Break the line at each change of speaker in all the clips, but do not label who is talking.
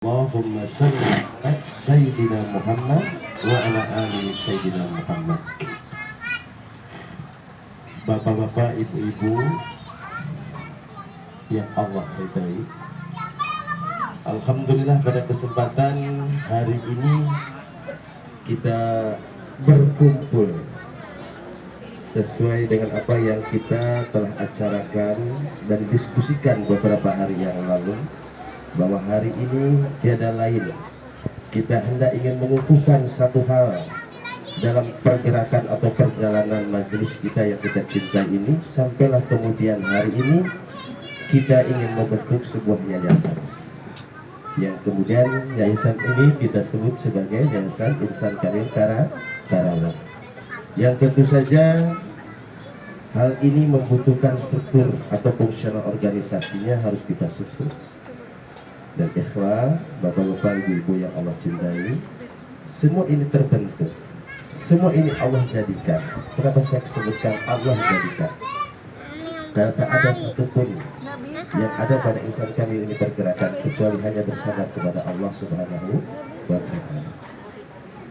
Allahumma salli ala Sayyidina Muhammad wa ala ali Sayyidina Muhammad. Bapak-bapak, ibu-ibu yang Allah ridai, alhamdulillah pada kesempatan hari ini kita berkumpul sesuai dengan apa yang kita telah acarakan dan diskusikan beberapa hari yang lalu, bahwa hari ini tiada lain, kita hendak ingin mengukuhkan satu hal dalam pergerakan atau perjalanan majelis kita yang kita cintai ini, sampailah kemudian hari ini kita ingin membentuk sebuah yayasan, yang kemudian yayasan ini kita sebut sebagai Yayasan Insan Karim Karawang, yang tentu saja hal ini membutuhkan struktur atau fungsional organisasinya harus kita susun. Dan ikhwah, bapak-bapak, ibu-ibu yang Allah cintai, semua ini terbentuk, semua ini Allah jadikan. Kenapa saya sebutkan Allah jadikan? Karena tak ada satupun yang ada pada insan kami ini pergerakan kecuali hanya bersandar kepada Allah Subhanahu wa Ta'ala.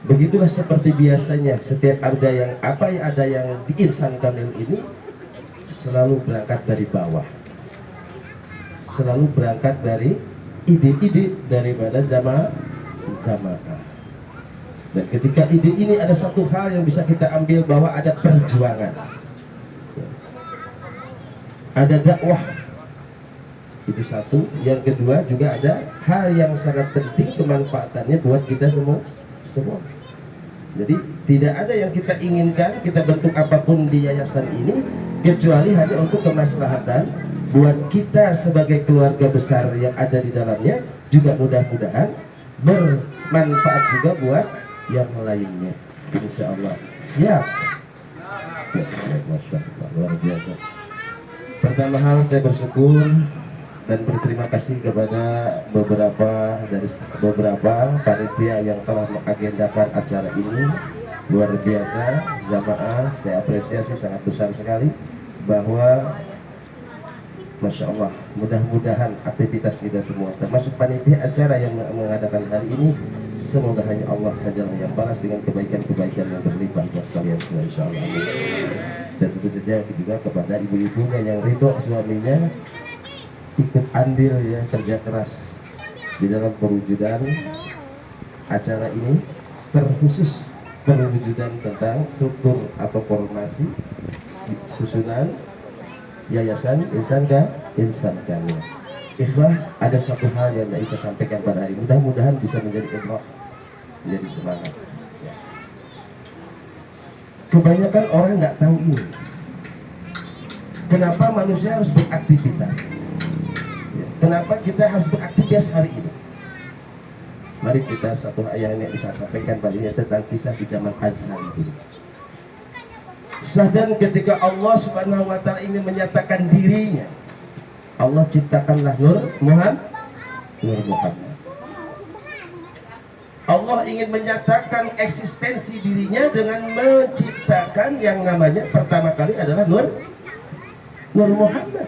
Begitulah seperti biasanya setiap ada yang di insan kamil ini selalu berangkat dari bawah, selalu berangkat dari ide-ide daripada jamaah. Dan ketika ide ini ada satu hal yang bisa kita ambil, bahwa ada perjuangan, ada dakwah, itu satu. Yang kedua juga ada hal yang sangat penting, kemanfaatannya buat kita semua. Jadi tidak ada yang kita inginkan, kita bentuk apapun di yayasan ini kecuali hanya untuk kemaslahatan buat kita sebagai keluarga besar yang ada di dalamnya, juga mudah-mudahan bermanfaat juga buat yang lainnya. Insya Allah. Siap. Masya Allah, luar biasa. Pertama hal, saya bersyukur dan berterima kasih kepada beberapa panitia yang telah mengagendakan acara ini. Luar biasa, jamaah, saya apresiasi sangat besar sekali, bahwa Masya Allah, mudah-mudahan aktivitas kita semua, termasuk panitia acara yang mengadakan hari ini, semoga hanya Allah sajalah yang balas dengan kebaikan-kebaikan yang berlimpah buat kalian semua, insya Allah. Dan tentu saja juga kepada ibu-ibunya yang ridho suaminya ikut andil ya, kerja keras di dalam perwujudan acara ini, terkhusus perwujudan tentang struktur atau formasi susunan Yayasan Insan Kamil. Ikhwah, ada satu hal yang saya sampaikan pada hari ini, mudah-mudahan bisa menjadi ibrah, menjadi semangat. Kebanyakan orang nggak tahu ini, kenapa manusia harus beraktivitas, kenapa kita harus beraktivitas hari ini. Mari kita satu ayat yang bisa sampaikan pada ini tentang kisah di zaman azhar ini. Dan ketika Allah Subhanahu wa Ta'ala ingin menyatakan dirinya, Allah ciptakanlah Nur Muhammad. Allah ingin menyatakan eksistensi dirinya dengan menciptakan yang namanya pertama kali adalah Nur Muhammad.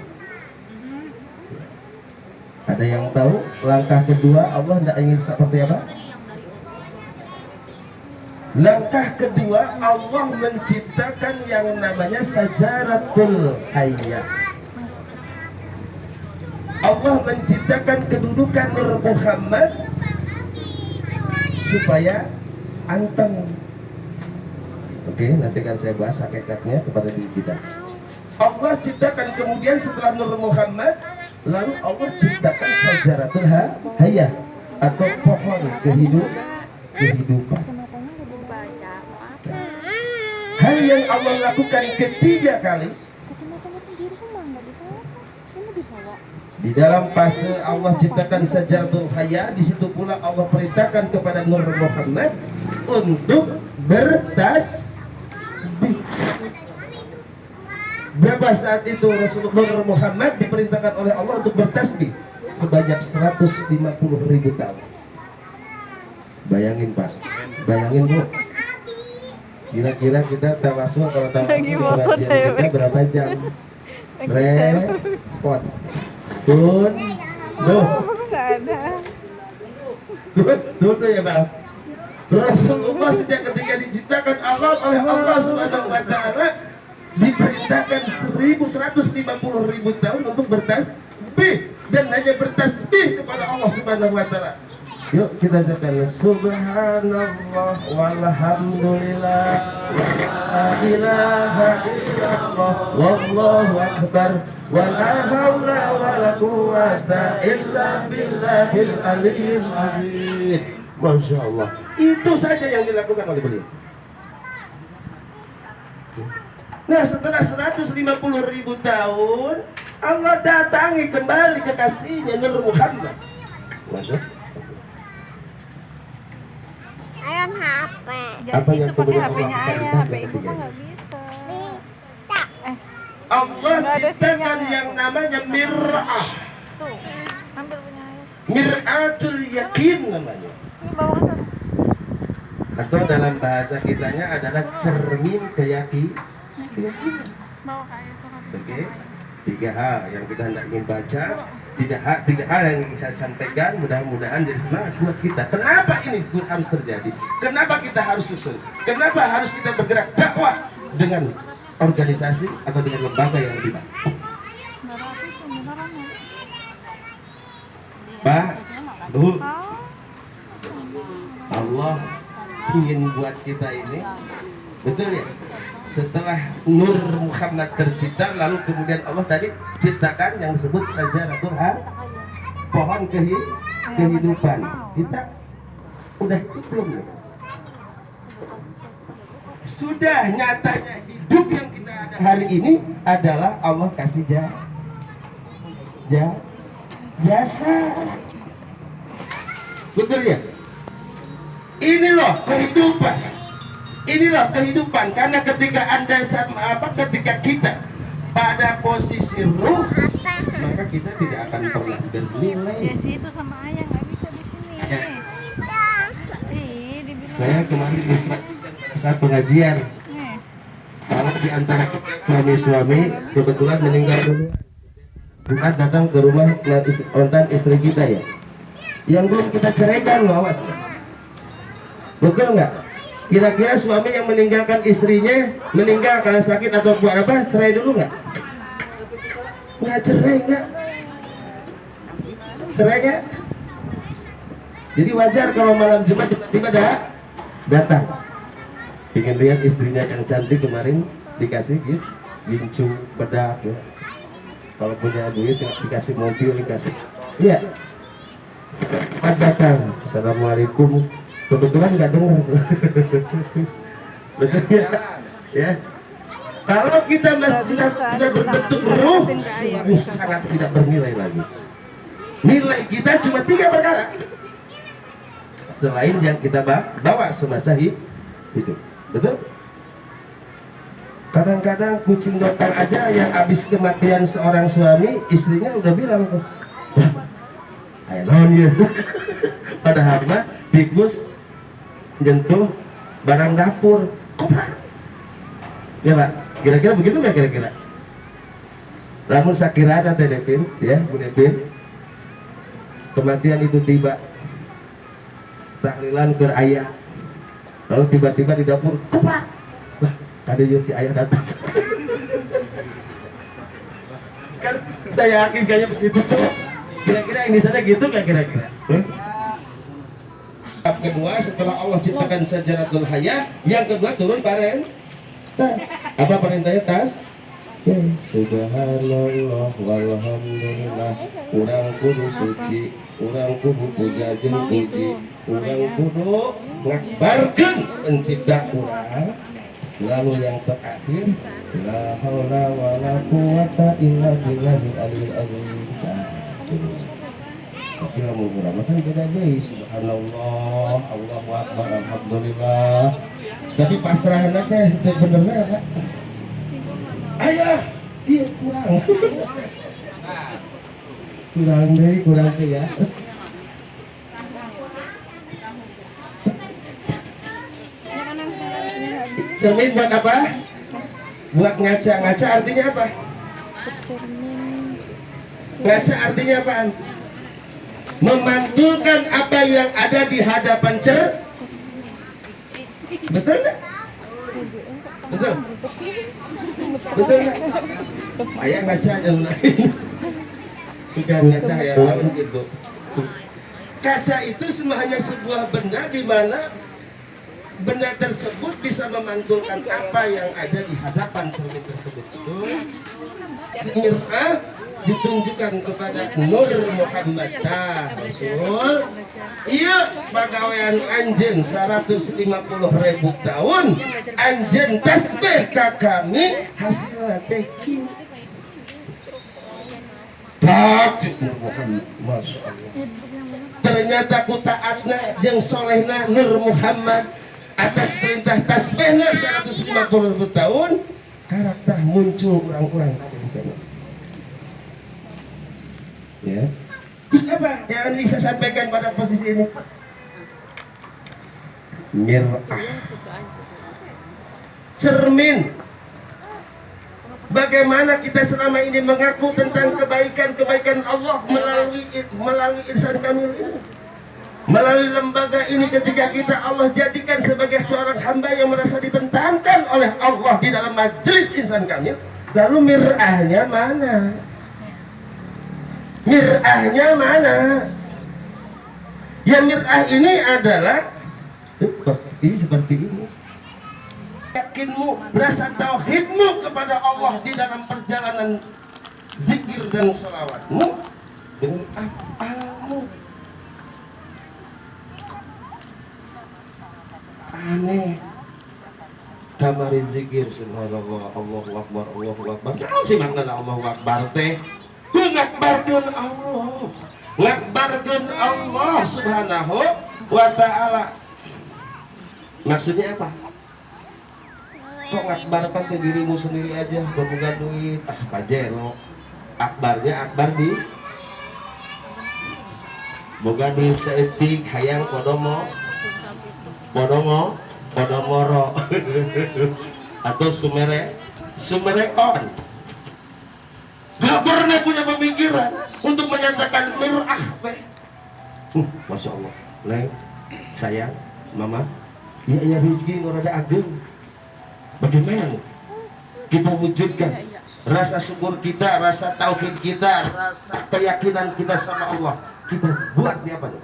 Ada yang tahu langkah kedua Allah tidak ingin seperti apa? Langkah kedua, Allah menciptakan yang namanya Sajaratul Hayah. Allah menciptakan kedudukan Nur Muhammad supaya anteng. Oke, nanti kan saya bahas hakikatnya kepada diri kita. Allah ciptakan kemudian setelah Nur Muhammad, lalu Allah ciptakan Sajaratul Hayah atau pohon kehidupan. Hal yang Allah lakukan ketiga kali di dalam fase Allah ciptakan Sajaratul Hayah, di situ pula Allah perintahkan kepada Nur Muhammad untuk bertasbih. Berapa saat itu Rasulullah Nur Muhammad diperintahkan oleh Allah untuk bertasbih? Sebanyak 150.000 tahun. Bayangin Pak, bayangin Bu. Kira-kira kita tawasul, kalau tawasul di pengajian kita berapa jam? Repot. Tun, duh. Tuh ya bang. Rasulullah sejak ketika diciptakan Allah oleh Allah Subhanahu wa taala diperintahkan 1.150.000 tahun untuk bertasbih dan hanya bertasbih kepada Allah Subhanahu wa taala. Yuk kita ucapkan subhanallah walhamdulillah la ilaha illallah wallahu akbar wala haula wala quwata illa billahil aliyyil azim. Masya Allah, itu saja yang dilakukan oleh beliau. Nah setelah 150.000 tahun Allah datangi kembali kekasihnya Nur Muhammad. Masya Allah.
Ayam HP.
Apa yang
pakai
kemudian
HP-nya
Allah
ayah,
akan
HP ibu
ketiga?
mah nggak bisa.
Allah
Nggak ada
ciptakan
sinyalnya.
yang namanya mir'ah.
Tuh, ambil punya ayah.
Mir'atul yakin namanya.
Ini bawa ke sana.
Atau dalam bahasa kitanya adalah cermin keyakinan.
Bawa ke ayah. Tuh, ambil
Oke,
sama ayah.
3 hal yang kita hendak ingin baca, tiga hal yang ingin saya sampaikan, mudah-mudahan jadi semangat buat kita. Kenapa ini harus terjadi? Kenapa kita harus susun? Kenapa harus kita bergerak dakwah dengan organisasi atau dengan lembaga yang lebih baik?
Nggak rapi tuh, beneran ya.
Pak, Bu,
Oh,
Allah ingin buat kita ini, betul ya? Setelah Nur Muhammad tercipta, lalu kemudian Allah tadi ciptakan yang disebut Syajaratul pohon kehidupan. Kita udah hidup belum ya? Sudah, nyatanya hidup yang kita ada hari ini adalah Allah kasih jasa. Betul ya? Ini loh kehidupan. Inilah kehidupan, karena ketika Anda ketika kita pada posisi ruh, maka kita tidak akan pernah bernilai.
ya situ sama ayah nggak bisa di sini.
Ya.
Ih, dibilang.
Saya kemarin instruksikan saat pengajian,
Nih,
kalau di antara suami-suami kebetulan meninggal duluan, Jumat datang ke rumah mantan istri kita ya, yang belum kita ceraikan loh, awas. Betul nggak? Kira-kira suami yang meninggalkan istrinya meninggal karena sakit atau buat apa, cerai dulu nggak? Nggak cerai nggak? Cerai nggak? Jadi wajar kalau malam Jumat tiba-tiba datang. Ingin lihat istrinya yang cantik kemarin dikasih gitu, gincu, bedak ya. Kalau punya duit dikasih mobil, dikasih. Iya. Cepat datang. Assalamualaikum. Kebetulan nggak dengar. Betul ya? Ya. Kalau kita masih sudah berbentuk ruh, sungguh sangat tidak bernilai lagi. Nilai kita cuma 3 perkara. Selain yang kita bawa semasa hidup. Betul? Kadang-kadang kucing dokter aja yang habis kematian seorang suami, istrinya udah bilang tuh, ayo non ya. Padahal mah tikus nyentuh barang dapur, koprak. Ya Pak, kira-kira begitu nggak kira-kira? Namun sakira ada Devin, ya Bu Devin, kematian itu tiba, tahlilan ke ayah, lalu tiba-tiba di dapur, koprak. Wah, ada si ayah datang. Kan saya yakin kayaknya begitu tuh. Kira-kira yang di sana gitu nggak kira-kira? Kedua, setelah Allah ciptakan Syajaratul Hayah, yang kedua turun perintah. Apa perintahnya? Subhanallah walhamdulillah, urang kudu suci, urang kudu puja jeung puji, urang kudu ngabarkeun pencipta urang. Lalu yang terakhir, la haula wala quwata illa billahil aliyil azim. Kira mau berapa kan beda deh. Subhanallah, Allahu Akbar, alhamdulillah. Tapi pasrah teh benernya Kak. Ayah, iya kurang. kurang deh ya. Cermin buat apa? Buat ngaca. Ngaca artinya apa?
cermin.
Ngaca artinya apaan? memantulkan apa yang ada di hadapan betul enggak? Betul? Betul enggak? Ayah ngaca yang lain suka ngaca yang lain gitu. Kaca itu hanya sebuah benda di mana benda tersebut bisa memantulkan apa yang ada di hadapan cermin tersebut. Mir'ah ditunjukkan kepada Nur Muhammad Rasul. Iya, pegawaian anjen 150.000 tahun anjen tasbih ka kami hasilnya teki. Takjub Nur Muhammad, Masya Allah. Ternyata ku taatna jeung solehna Nur Muhammad atas perintah tasbihna 150.000 tahun karakter muncul orang-orang ya. Terus apa yang bisa sampaikan pada posisi ini? Mir'ah, cermin. Bagaimana kita selama ini mengaku tentang kebaikan-kebaikan Allah melalui insan kamil ini, melalui lembaga ini, ketika kita Allah jadikan sebagai seorang hamba yang merasa ditentangkan oleh Allah di dalam majelis insan kamil, lalu mir'ahnya mana? Mir'ahnya mana? Yang mir'ah ini adalah ini seperti ini. Yakinmu, rasa tauhidmu kepada Allah di dalam perjalanan zikir dan salawatmu dengan afalmu. Aneh. Kamari zikir subhanallah, Allahu akbar, Allahu akbar. Naon sih makna Allahu akbar teh? Ngakbarkeun Allah. Ngakbarkeun Allah subhanahu wa ta'ala. Maksudnya apa? Kok ngakbarkan ke dirimu sendiri aja, boga duit, pajero. Akbarnya akbar di boga duit seetik hayang podomoro atau sumerekon. Gak pernah punya pemikiran untuk menyatakan mir'ah teh. Masya Allah, Leng, sayang, mama, ya rezeki nurada ageng. Bagaimana kita wujudkan rasa syukur kita, rasa tauhid kita, rasa keyakinan kita sama Allah? Kita buat di apa nih?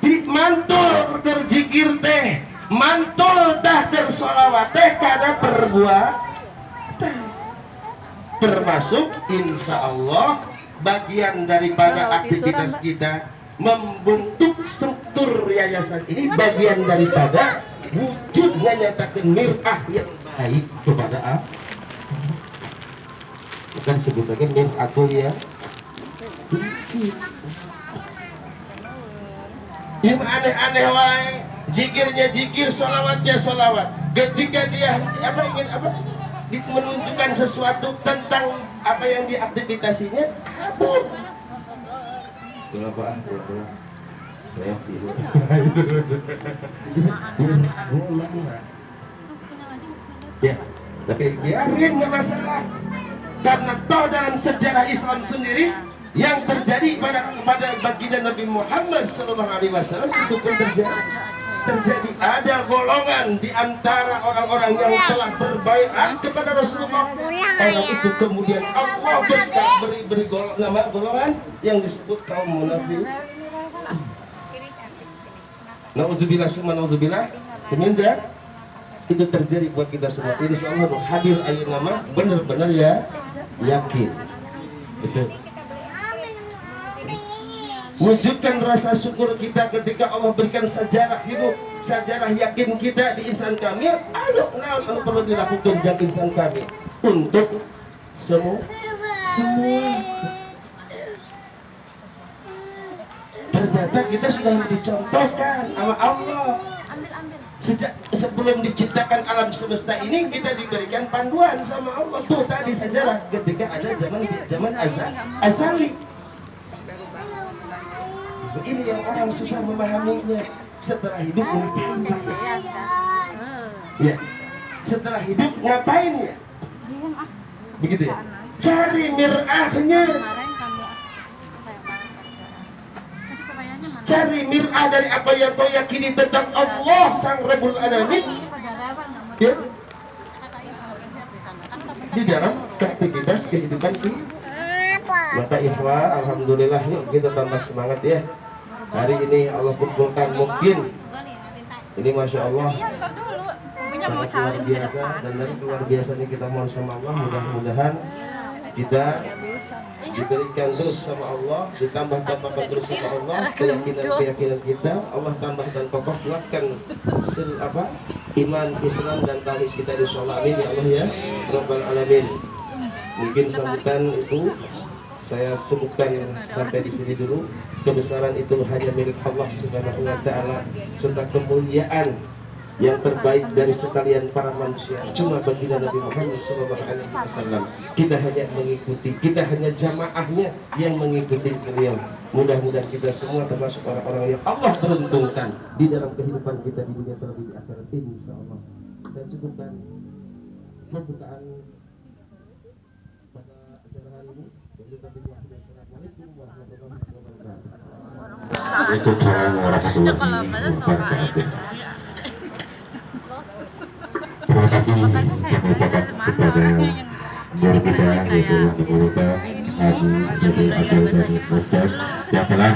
Di mantul terzikir teh, mantul dah tersolawat teh karena perbuatan, termasuk insya Allah bagian daripada aktivitas kita membentuk struktur yayasan ini, bagian daripada wujudnya nyatakan mir'ah yang baik kepada Allah. Bukan sebutnya mir'atul ya. Yang aneh-aneh wae, zikirnya zikir, sholawatnya sholawat. Ketika dia menunjukkan sesuatu tentang apa yang diaktivitasinya, kabur. Kenapa? Saya tidur. Ya, tapi biarin nggak masalah. Karena toh dalam sejarah Islam sendiri yang terjadi pada baginda Nabi Muhammad SAW itu pun terjadi ada golongan di antara orang-orang yang telah berbaiat kepada Rasulullah. Orang itu kemudian Allah beri nama golongan yang disebut kaum munafik. Nauzubillah summa nauzubillah. Kemudian itu terjadi buat kita semua. Insya Allah hadir ayu nama benar-benar ya yakin. Betul. Wujudkan rasa syukur kita ketika Allah berikan sejarah hidup, sejarah yakin kita di insan kamil. Ayo, anu perlu dilakukan jak insan kamil untuk semua. Ternyata kita sudah dicontohkan sama Allah. Sejak sebelum diciptakan alam semesta ini kita diberikan panduan sama Allah. Tuh tadi sejarah ketika ada zaman azali. Ini yang orang susah memahaminya. Setelah hidup ngapain? Ya. Setelah hidup ngapain ya? Begitu ya? Cari mir'ahnya.
Kemarin kamu sayang banget kerjaan. Tadi kebayanya mana?
Cari mir'ah dari apa yang kau yakini tentang Allah Sang Rabbul Alamin. Ya, di dalam aktivitas kehidupan kita. Maka ikhwah, alhamdulillah, yuk kita tambah semangat ya. Hari ini Allah kumpulkan mungkin ini masya Allah sangat luar biasa, dan dari luar biasa ini kita mohon sama Allah, mudah-mudahan kita diberikan terus sama Allah, ditambah terus sama Allah, keyakinan kita, Allah tambahkan kokoh, kuatkan iman, Islam dan tauhid kita insyaallah, amin ya Allah ya Rabbal Alamin. Mungkin sambutan itu saya sebutkan sampai di sini dulu. Kebesaran itu hanya milik Allah Subhanahu wa taala, serta kemuliaan yang terbaik dari sekalian para manusia cuma bagi Nabi Muhammad SAW. Kita hanya mengikuti, kita hanya jamaahnya yang mengikuti beliau. Mudah-mudahan kita semua termasuk orang-orang yang Allah beruntungkan di dalam kehidupan kita di dunia terlebih di akhirat ini insyaallah. Saya cukupkan pembukaan pada acara hari ini. Assalamualaikum warahmatullahi wabarakatuh.
Waalaikumsalam warahmatullahi wabarakatuh. Terima kasih kami ucapkan kepada guru kita yaitu yang dimuliakan Haji Dede Abdul Ghani Musdar yang telah